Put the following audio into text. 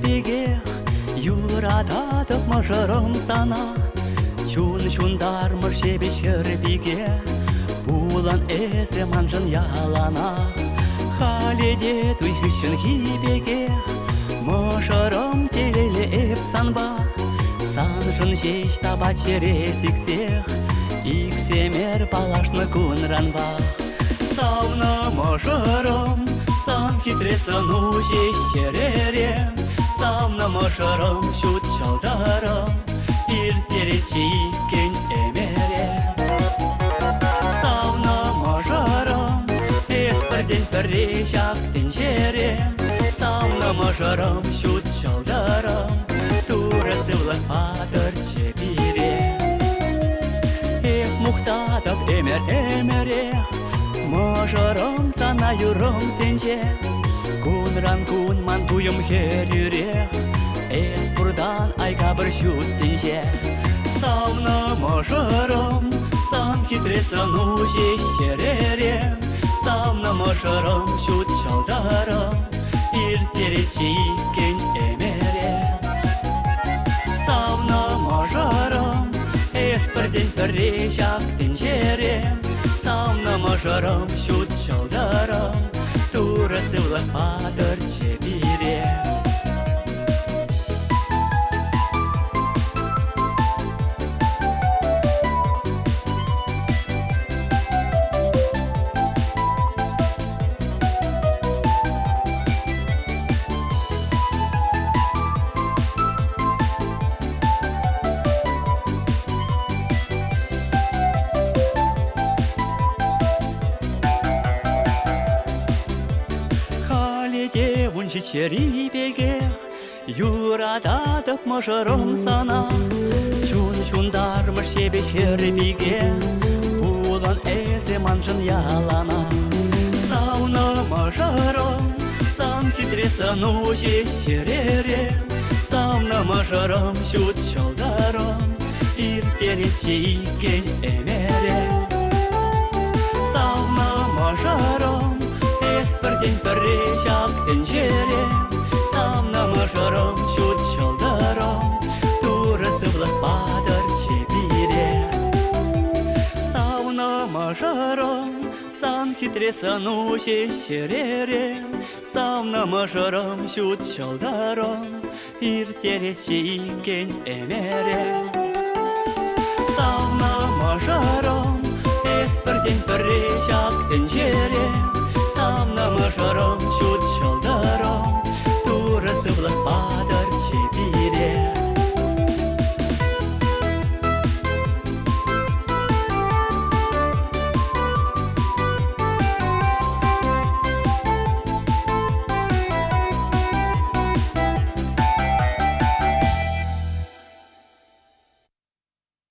хибеге юрататып мыжырым сана. Чун-чундармыш шебе шербиге булан эзе манжын ялана. Халеде туй хүшін хибеге мыжырым телеле эп санба. Санжын жеш таба черезиксех иксемер палашны кунранба. Сауна мыжырым сан хитресын ужеш черерем. Сауна мыжырым шут чалдарым иртеречи кен эмерем. Сауна мыжырым эспірден піррешак тенжерем. Сауна мыжырым шут чалдарым турасы влак патыр чепирем. Эп мухтатып эмер-эмерех мыжырым сана юрым сенже. Кунран кунман туйым херюрех эс пурдан айка бір шуттенже. Сауна мыжырым сан хитресын ужеш черерем. Сауна мыжырым шут чалдарым иртеречи кен эмерем. Сауна мыжырым эспірден піррешак тенжерем. Сауна мыжырым шут чалдарым турасы влак патыр чепирем. Унчи черибегех юрататып мыжырым сана. Чун-чундармыш шебе чербиге булан эзе манжын ялана. Сауна мыжырым сан хитресын ужеш черерем. Сауна мыжырым шут чалдарым иртеречи кен эмерем. Сауна мыжырым эспірден піррешак тенжерем. Сауна мыжырым шут чалдарым турасы влак патыр чепирем. Сауна мыжырым сан хитресын ужеш черерем. Сауна мыжырым шут чалдарым иртеречи кен эмерем. Сауна мыжырым эспірден піррешак тенжерем.